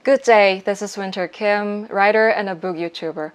Good day, this is Winter Kim, writer and a book YouTuber.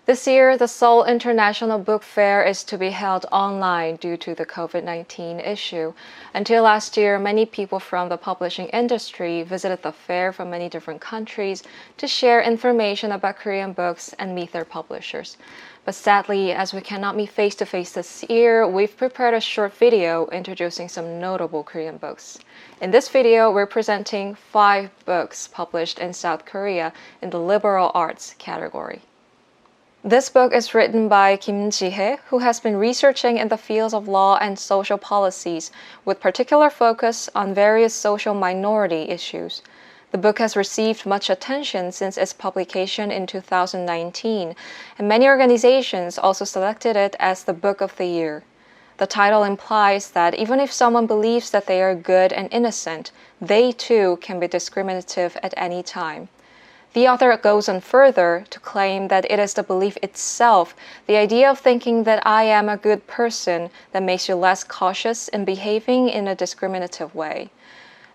This year, the Seoul International Book Fair is to be held online due to the COVID-19 issue. Until last year, many people from the publishing industry visited the fair from many different countries to share information about Korean books and meet their publishers. But sadly, as we cannot meet face-to-face this year, we've prepared a short video introducing some notable Korean books. In this video, we're presenting 5 books published in South Korea in the liberal arts category. This book is written by Ji-Hye, who has been researching in the fields of law and social policies, with particular focus on various social minority issues. The book has received much attention since its publication in 2019, and many organizations also selected it as the Book of the Year. The title implies that even if someone believes that they are good and innocent, they too can be discriminative at any time. The author goes on further to claim that it is the belief itself, the idea of thinking that I am a good person, that makes you less cautious in behaving in a discriminative way.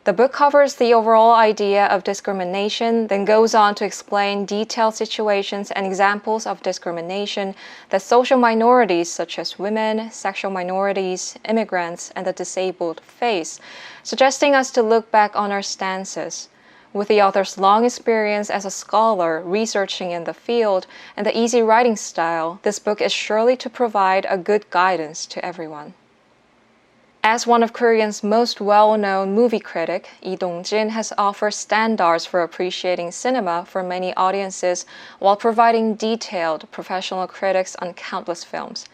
The book covers the overall idea of discrimination, then goes on to explain detailed situations and examples of discrimination that social minorities such as women, sexual minorities, immigrants, and the disabled face, suggesting us to look back on our stances. With the author's long experience as a scholar researching in the field and the easy writing style, this book is surely to provide a good guidance to everyone. As one of Korea's most well-known movie critic, Dongjin has offered standards for appreciating cinema for many audiences while providing detailed professional critics on countless films.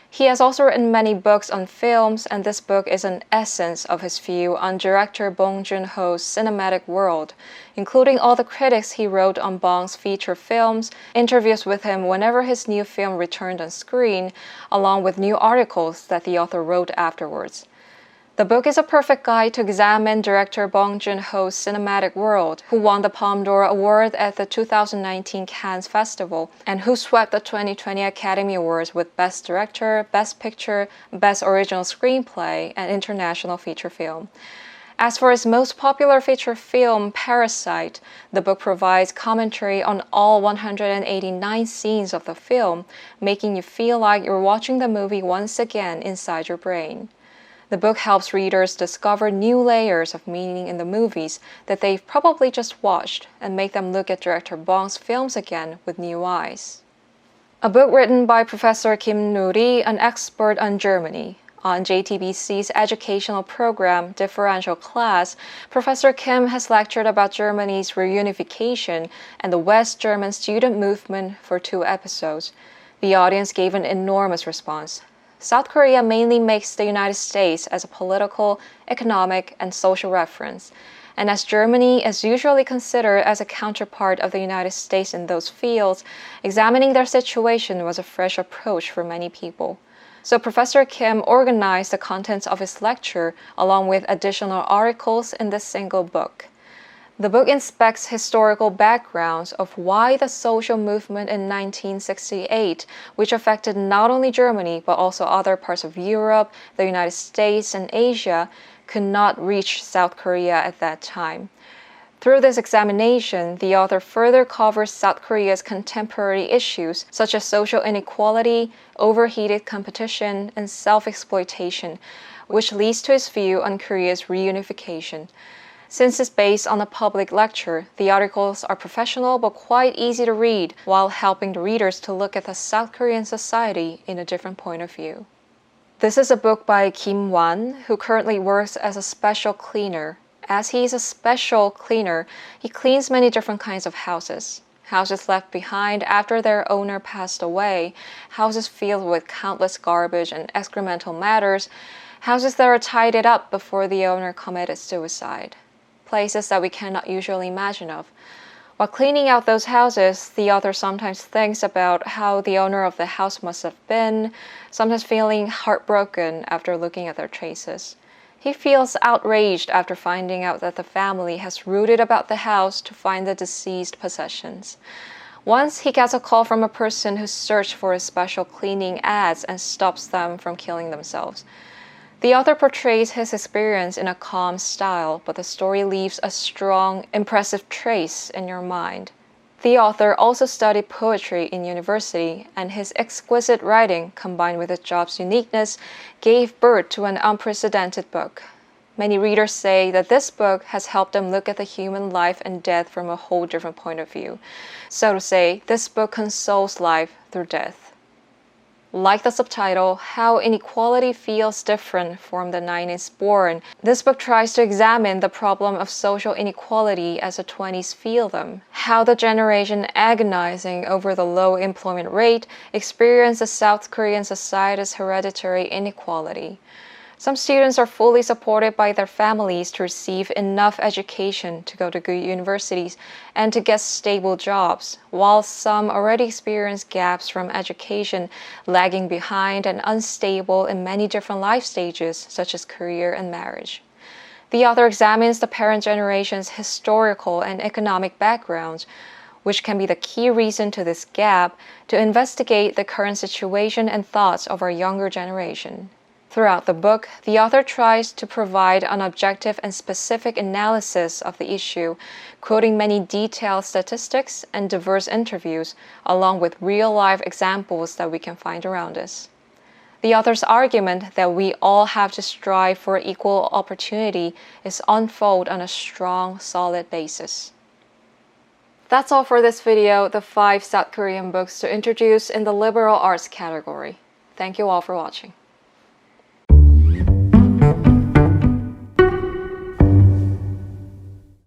He has also written many books on films, and this book is an essence of his view on director Bong Joon-ho's cinematic world, including all the critics he wrote on Bong's feature films, interviews with him whenever his new film returned on screen, along with new articles that the author wrote afterwards. The book is a perfect guide to examine director Bong Joon-ho's cinematic world, who won the Palme d'Or Award at the 2019 Cannes Festival, and who swept the 2020 Academy Awards with Best Director, Best Picture, Best Original Screenplay, and International Feature Film. As for his most popular feature film, Parasite, the book provides commentary on all 189 scenes of the film, making you feel like you're watching the movie once again inside your brain. The book helps readers discover new layers of meaning in the movies that they've probably just watched and make them look at director Bong's films again with new eyes. A book written by Professor Nury, an expert on Germany. On JTBC's educational program, Differential Class, Professor Kim has lectured about Germany's reunification and the West German student movement for 2 episodes. The audience gave an enormous response. South Korea mainly makes the United States as a political, economic, and social reference, and as Germany is usually considered as a counterpart of the United States in those fields, examining their situation was a fresh approach for many people. So Professor Kim organized the contents of his lecture along with additional articles in this single book. The book inspects historical backgrounds of why the social movement in 1968, which affected not only Germany but also other parts of Europe, the United States, and Asia, could not reach South Korea at that time. Through this examination, the author further covers South Korea's contemporary issues such as social inequality, overheated competition, and self-exploitation, which leads to his view on Korea's reunification. Since it's based on a public lecture, the articles are professional but quite easy to read while helping the readers to look at the South Korean society in a different point of view. This is a book by Wahn, who currently works as a special cleaner. As he is a special cleaner, he cleans many different kinds of houses. Houses left behind after their owner passed away, houses filled with countless garbage and excremental matters, houses that are tidied up before the owner committed suicide. Places that we cannot usually imagine of. While cleaning out those houses, the author sometimes thinks about how the owner of the house must have been, sometimes feeling heartbroken after looking at their traces. He feels outraged after finding out that the family has rooted about the house to find the deceased possessions. Once he gets a call from a person who searched for his special cleaning ads and stops them from killing themselves. The author portrays his experience in a calm style, but the story leaves a strong, impressive trace in your mind. The author also studied poetry in university, and his exquisite writing, combined with the job's uniqueness, gave birth to an unprecedented book. Many readers say that this book has helped them look at the human life and death from a whole different point of view. So to say, this book consoles life through death. Like the subtitle, How Inequality Feels Different from the 90s Born, this book tries to examine the problem of social inequality as the 20s feel them, how the generation agonizing over the low employment rate experiences South Korean society's hereditary inequality. Some students are fully supported by their families to receive enough education to go to good universities and to get stable jobs, while some already experience gaps from education, lagging behind and unstable in many different life stages, such as career and marriage. The author examines the parent generation's historical and economic backgrounds, which can be the key reason to this gap, to investigate the current situation and thoughts of our younger generation. Throughout the book, the author tries to provide an objective and specific analysis of the issue, quoting many detailed statistics and diverse interviews, along with real-life examples that we can find around us. The author's argument that we all have to strive for equal opportunity is unfolded on a strong, solid basis. That's all for this video, the 5 South Korean books to introduce in the liberal arts category. Thank you all for watching.